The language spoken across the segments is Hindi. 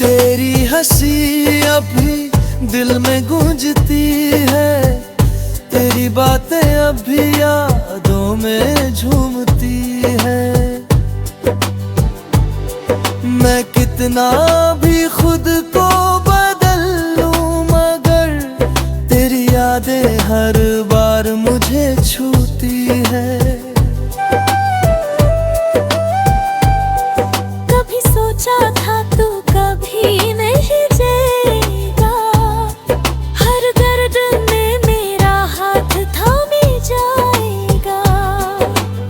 तेरी हंसी अभी दिल में गूंजती है, तेरी बातें अभी यादों में झूमती है। मैं कितना भी खुद को बदल लूं मगर तेरी यादें हर बार मुझे छूती है। कभी सोचा था तू कभी नहीं जाएगा, हर दर्द में मेरा हाथ थामे जाएगा।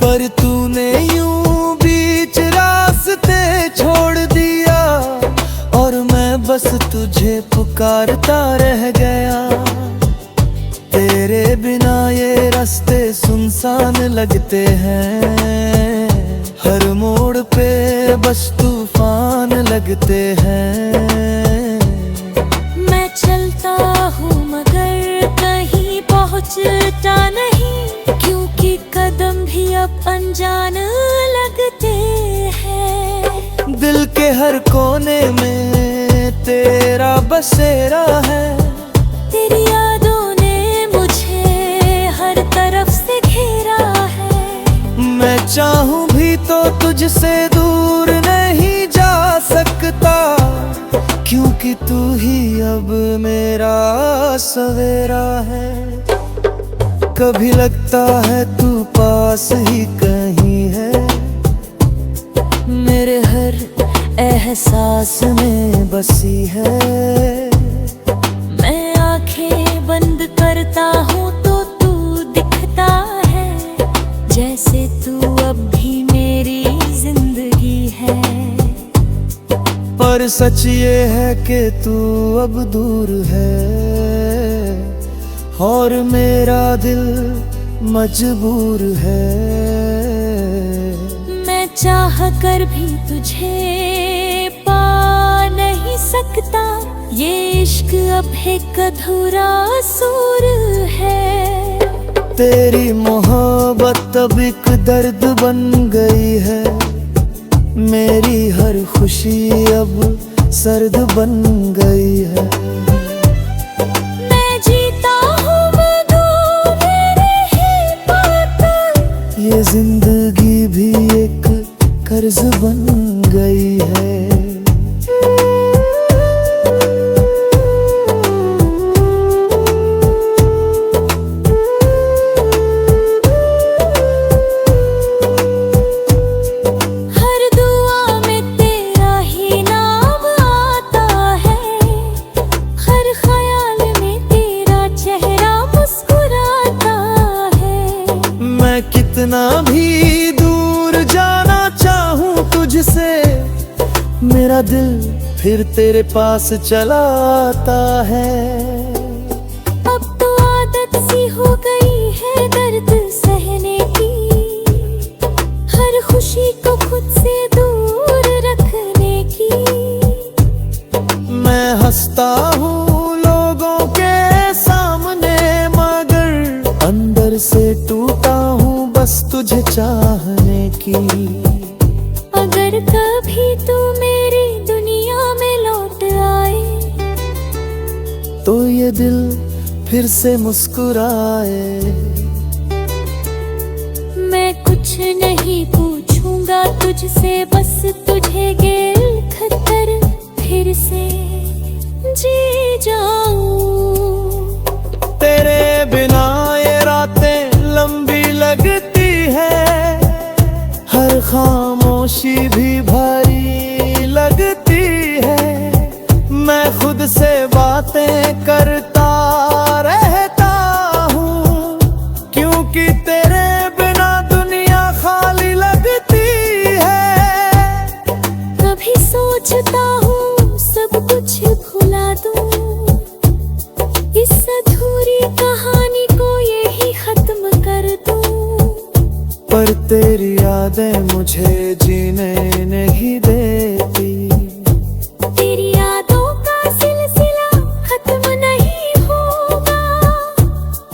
पर तूने यूं बीच रास्ते छोड़ दिया और मैं बस तुझे पुकारता रह गया। तेरे बिना ये रास्ते सुनसान लगते हैं, हर मोड़ पे बस तूफान लगते हैं। मैं चलता हूँ मगर कहीं पहुँचता नहीं, क्योंकि कदम भी अब अनजान लगते हैं। दिल के हर कोने में तेरा बसेरा है, तेरी यादों ने मुझे हर तरफ से घेरा है। मैं चाहूं भी तो तुझसे दूर नहीं जा सकता, क्योंकि तू ही अब मेरा सवेरा है। कभी लगता है तू पास ही कहीं है, मेरे हर एहसास में बसी है। मैं आंखें बंद करता हूँ तो तू दिखता है, जैसे तू अब भी मेरी जिंदगी है। पर सच ये है कि तू अब दूर है और मेरा दिल मजबूर है। मैं चाह कर भी तुझे पा नहीं सकता, ये इश्क अब एक अधूरा सूर है। तेरी मोहब्बत अब एक दर्द बन गई है, मेरी हर खुशी अब सर्द बन गई है। मैं जीता हूँ मगर मेरे ही पास, ये जिंदगी भी एक कर्ज बन गई है। हर दुआ में तेरा ही नाम आता है, हर ख्याल में तेरा चेहरा मुस्कुराता है। मैं कितना भी दूर जाना चाहूं तुझसे, मेरा दिल फिर तेरे पास चला आता है। अब तो आदत सी हो गई है दर्द सहने की, हर खुशी को खुद से दूर रखने की। मैं हंसता हूँ लोगों के सामने मगर अंदर से टूटा हूँ बस तुझे चाहने की। अगर कभी तू मेरी दुनिया में लौट आए, तो ये दिल फिर से मुस्कुराए। मैं कुछ नहीं पूछूंगा तुझसे, बस तुझे गिल खतर फिर से जी जाऊं। तेरे बिना ये रातें लंबी लगती है, हर खामोशी भी भारी लगती है। मैं खुद से बातें करता रहता हूँ, क्योंकि तेरे बिना दुनिया खाली लगती है। कभी सोचता हूँ सब कुछ भुला दूं, इस अधूरी कहानी को यही खत्म कर दूं। पर तेरी यादें मुझे जीने नहीं देती। तेरी यादों का सिलसिला खत्म नहीं होगा,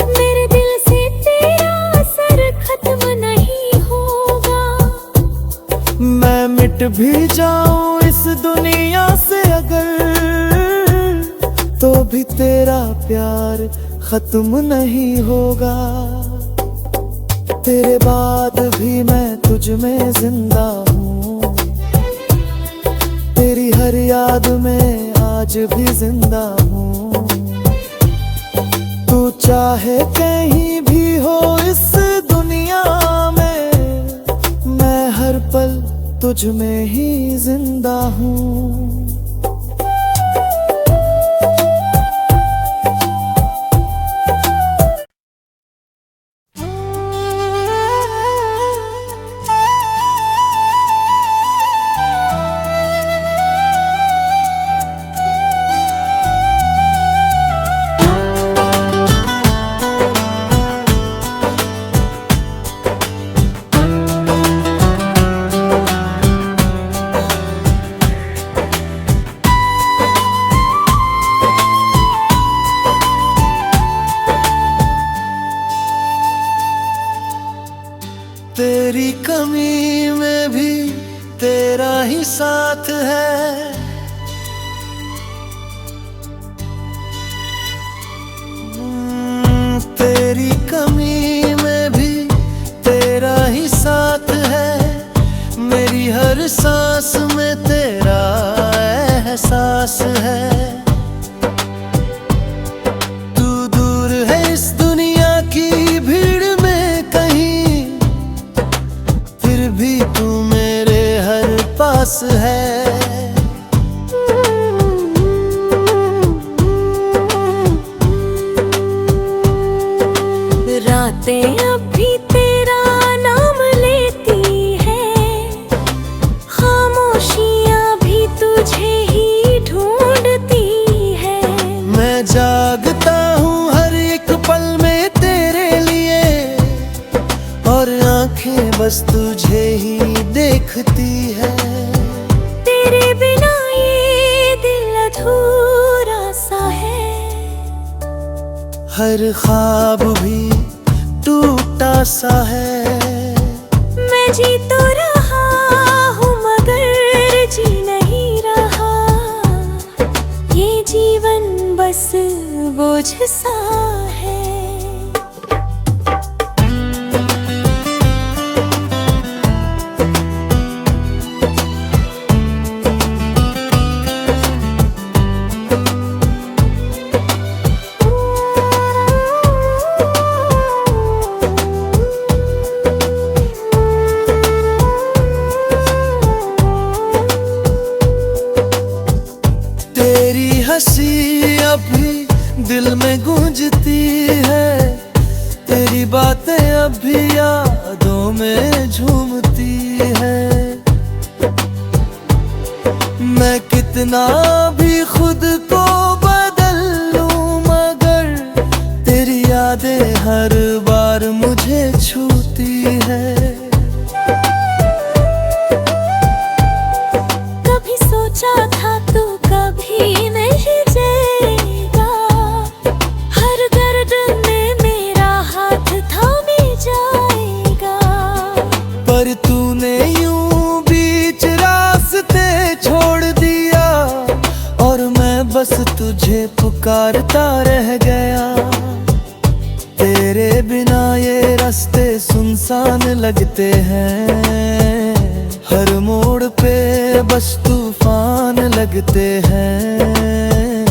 मेरे दिल से तेरा असर खत्म नहीं होगा। मैं मिट भी जाऊं इस दुनिया से अगर भी तेरा प्यार खत्म नहीं होगा। तेरे बाद भी मैं तुझ में जिंदा हूँ, तेरी हर याद में आज भी जिंदा हूँ। तू चाहे कहीं भी हो इस दुनिया में, मैं हर पल तुझ में ही जिंदा हूँ। तेरी कमी में भी तेरा ही साथ है, तेरी कमी में भी तेरा ही साथ है। मेरी हर सांस में तेरा एहसास है। तू दूर है इस दुनिया की भीड़ में कहीं, फिर भी तू मेरे हर पास है। रातें अब भी तेरा नाम लेती है, खामोशियां भी तुझे ही ढूंढती है। मैं जागता हूँ हर एक पल में तेरे लिए, और आंखें बस तुझे ही देखती है। तेरे बिना ये दिल अधूरा सा है, हर ख्वाब भी टूटा सा है। मैं जी तो रहा हूँ मगर जी नहीं रहा, ये जीवन बस बोझ सा है। तेरी हंसी अब भी दिल में गूंजती है, तेरी बातें अब भी यादों में झूमती है। मैं कितना भी खुद को बदल लूं मगर तेरी यादें हर बार मुझे छूती है। कभी सोचा था तू कभी नहीं जाएगा, हर दर्द में मेरा हाथ थामे जाएगा। पर तूने यूं बीच रास्ते छोड़ दिया, और मैं बस तुझे पुकारता रह गया। तेरे बिना ये रास्ते सुनसान लगते हैं, हर मोड़ पे बस तूफान लगते हैं।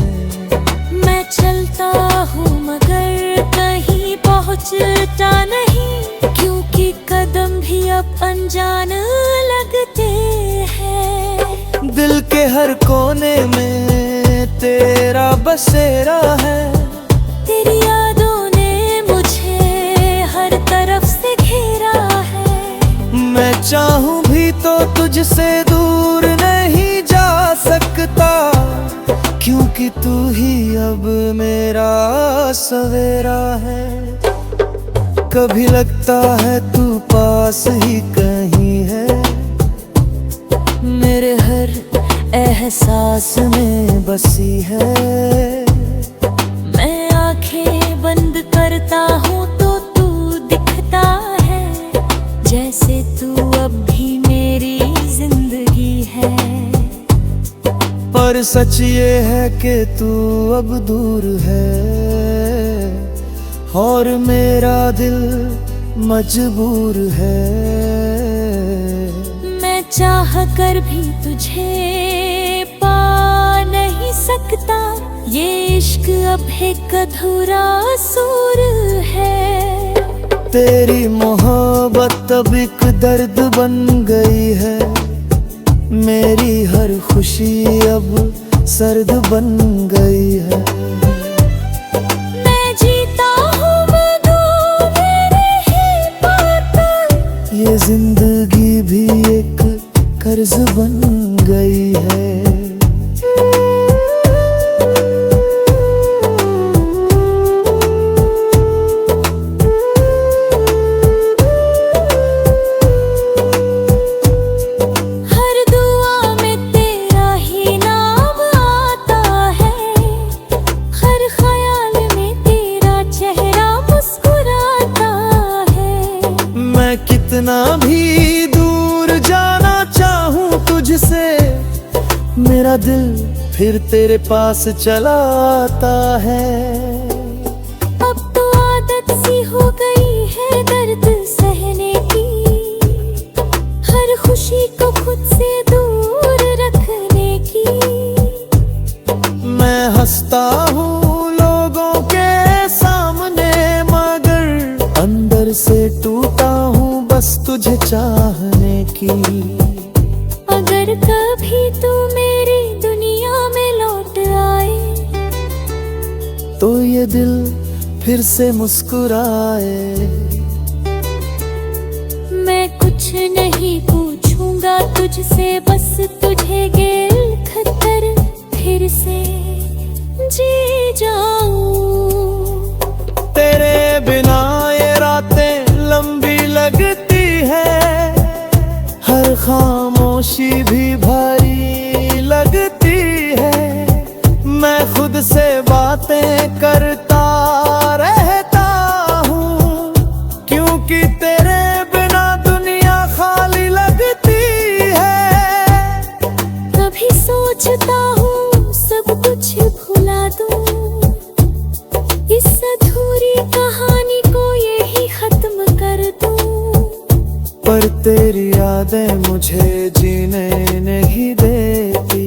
मैं चलता हूँ मगर कहीं पहुँचता नहीं, क्योंकि कदम भी अब अनजान लगते हैं। दिल के हर कोने में तेरा बसेरा है, तेरी यादों ने मुझे हर तरफ से घेरा है। मैं चाहूं भी तो तुझसे दूर नहीं जा सकता, क्योंकि तू ही अब मेरा सवेरा है। कभी लगता है तू पास ही कहीं है, मेरे हर एहसास में बसी है। मैं आंखें बंद करता हूँ तो तू दिखता है, जैसे तू अब भी मेरी जिंदगी है। पर सच ये है कि तू अब दूर है और मेरा दिल मजबूर है। मैं चाह कर भी तुझे पा नहीं सकता, ये इश्क अब एक अधूरा सूर है। तेरी मोहब्बत अब एक दर्द बन गई है, मेरी हर खुशी अब सर्द बन गई है। मैं जीता हूँ मगर मेरे ही पास, ये जिंदगी भी एक कर्ज बन गई है। कितना भी दूर जाना चाहूं तुझसे, मेरा दिल फिर तेरे पास चला आता है। अब तो आदत सी हो गई है दर्द सहने की, हर खुशी को खुद से दूर रखने की। मैं हंसता हूँ लोगों के सामने मगर अंदर से टूटा हूँ बस तुझे चाहने की। अगर कभी तू मेरी दुनिया में लौट आए, तो ये दिल फिर से मुस्कुराए। मैं कुछ नहीं पूछूंगा तुझसे, बस तुझे गिल खतर फिर से जी जाऊं। तेरे बिना ये रातें लंबी लगती है, हर खामोशी भी भारी लगती है। मैं खुद से बातें करता रहता हूँ, क्योंकि तेरे बिना दुनिया खाली लगती है। कभी सोचता हूँ सब कुछ भुला दूं, इस अधूरी कहानी को यही खत्म कर दूं। पर तेरी यादें मुझे जीने नहीं देती।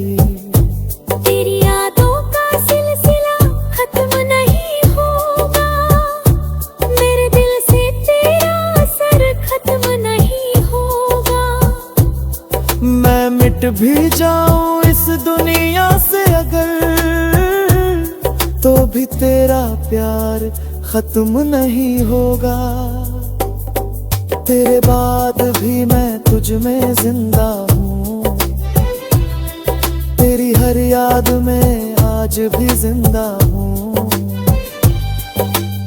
तेरी यादों का सिलसिला खत्म नहीं होगा, मेरे दिल से तेरा असर खत्म नहीं होगा। मैं मिट भी जाऊं इस दुनिया से अगर, तो भी तेरा प्यार खत्म नहीं होगा। तेरे बाद भी मैं तुझ में जिंदा हूँ, तेरी हर याद में आज भी जिंदा हूँ।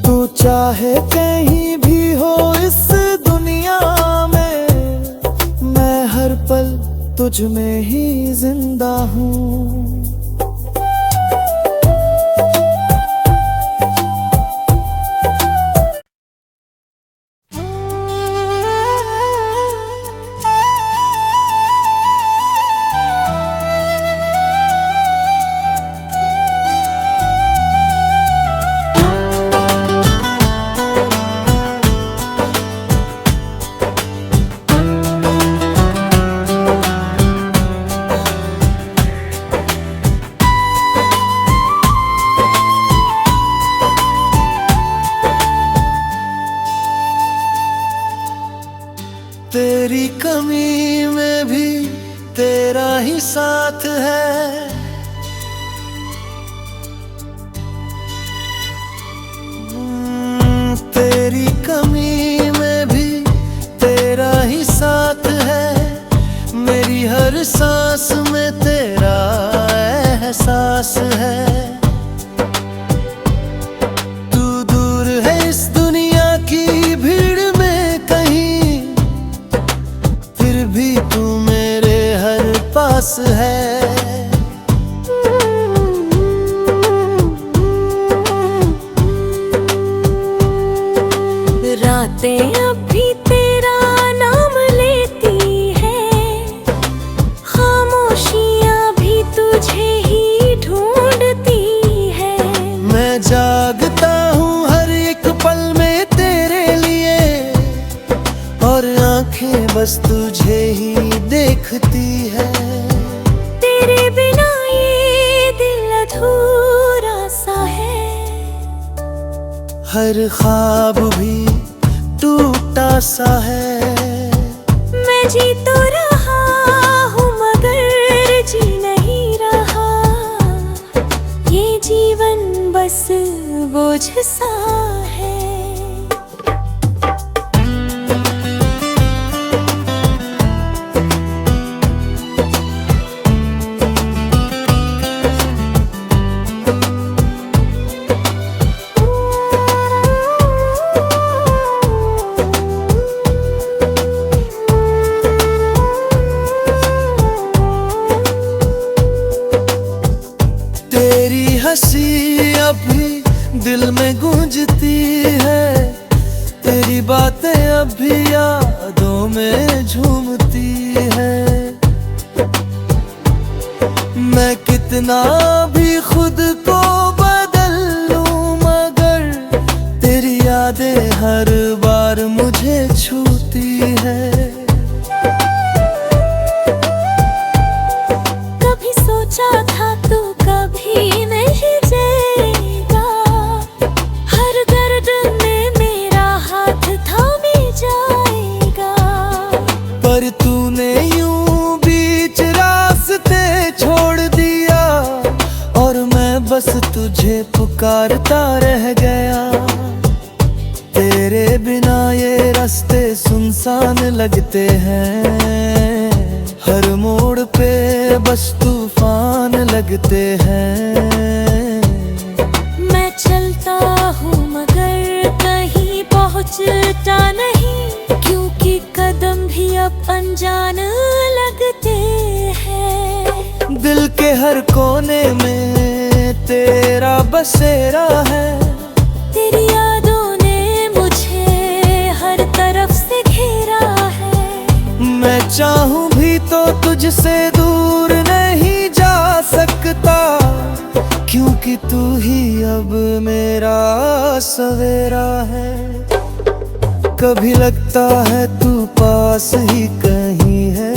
तू चाहे कहीं भी हो इस दुनिया में, मैं हर पल तुझ में ही जिंदा हूँ। तेरी कमी में भी तेरा ही साथ है, तेरी कमी में भी तेरा ही साथ है। मेरी हर सांस में तेरा एहसास है। तू दूर है इस दुनिया की भीड़ में कहीं, फिर भी तू मेरे हर पास है। रातें अब भी तेरा नाम लेती है, खामोशियां भी तुझे ही बस तुझे ही देखती है। तेरे बिना ये दिल अधूरा सा है, हर ख्वाब भी टूटा सा है। मैं जी तो रहा हूँ मगर जी नहीं रहा, ये जीवन बस बोझ सा है। तेरी हंसी अभी दिल में गूंजती है, तेरी बातें अभी यादों में झूमती है। मैं कितना भी खुद को बदल लूं मगर तेरी यादें हर बार मुझे छूती है। कभी सोचा था तू कभी नहीं जाएगा, हर दर्द में मेरा हाथ थामे जाएगा। पर तूने यूं बीच रास्ते छोड़ दिया और मैं बस तुझे पुकारता रह गया। तेरे बिना ये रास्ते सुनसान लगते हैं, हर मोड़ पे बस तूफान लगते हैं। मैं चलता हूँ मगर कहीं पहुँचता नहीं, क्योंकि कदम भी अब अनजान लगते हैं। दिल के हर कोने में तेरा बसेरा है, तेरी यादों ने मुझे हर तरफ से घेरा है। मैं चाहूं भी तो तुझसे दूर नहीं जा सकता, क्योंकि तू ही अब मेरा सवेरा है। कभी लगता है तू पास ही कहीं है,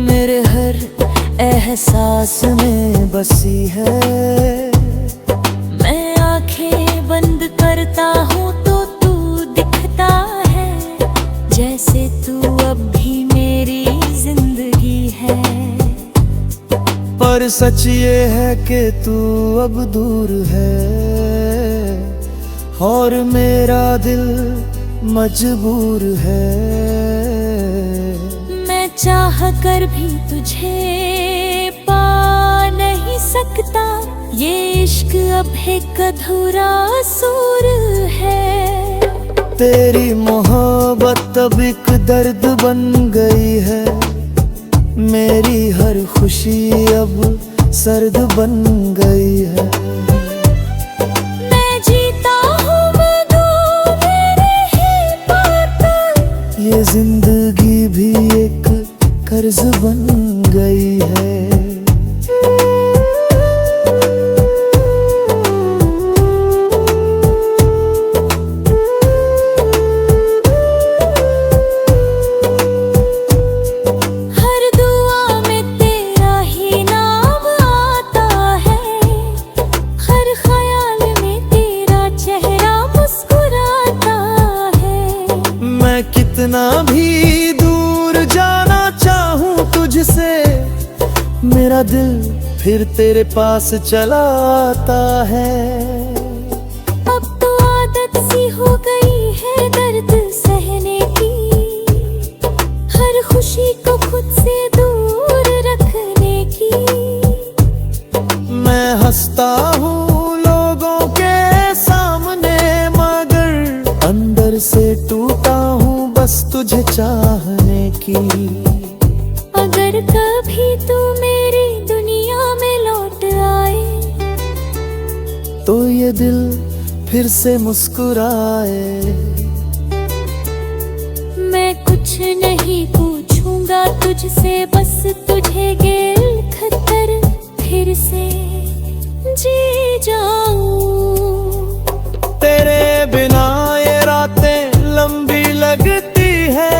मेरे हर एहसास में बसी है। मैं आंखें बंद करता हूँ तो तू दिखता है, जैसे तू अब भी मेरी जिंदगी है। पर सच ये है कि तू अब दूर है और मेरा दिल मजबूर है। मैं चाह कर भी तुझे पा नहीं सकता, ये इश्क अब एक अधूरा सूर है। तेरी मोहब्बत अब एक दर्द बन गई है, मेरी हर खुशी अब सर्द बन गई है। मैं जीता हूँ मगर मेरे ही पास, ये जिंदगी भी एक कर्ज बन गई है। हर दुआ में तेरा ही नाम आता है, हर ख्याल में तेरा चेहरा मुस्कुराता है। मैं कितना भी दूर जाना चाहूं तुझसे, मेरा दिल फिर तेरे पास चला आता है। अब तो आदत सी हो गई है दर्द सहने की, हर खुशी को खुद से दूर रखने की। मैं हंसता हूँ लोगों के सामने मगर अंदर से टूटा हूँ बस तुझे चाहने की। अगर कभी तू मेरी दुनिया में लौट आए, तो ये दिल फिर से मुस्कुराए। मैं कुछ नहीं पूछूंगा तुझसे, बस तुझे गिल खतर फिर से जी जाऊं। तेरे बिना ये रातें लंबी लगती है,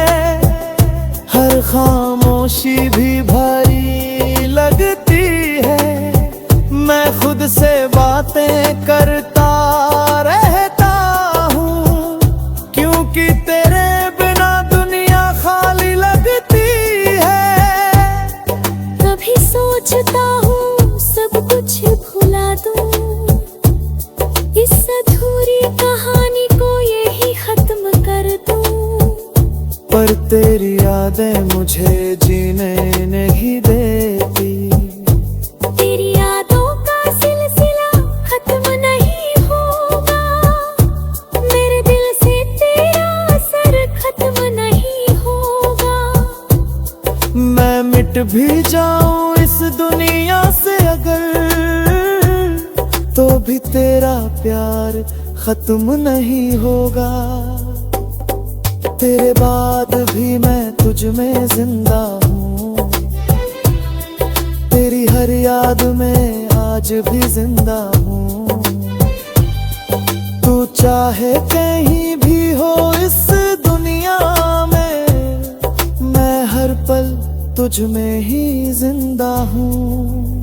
यादें मुझे जीने नहीं देती। तेरी यादों का सिलसिला खत्म नहीं होगा, मेरे दिल से तेरा असर खत्म नहीं होगा। मैं मिट भी जाऊं इस दुनिया से अगर, तो भी तेरा प्यार खत्म नहीं होगा। तेरे बाद भी मैं तुझ में जिंदा हूँ, तेरी हर याद में आज भी जिंदा हूँ। तू चाहे कहीं भी हो इस दुनिया में, मैं हर पल तुझ में ही जिंदा हूँ।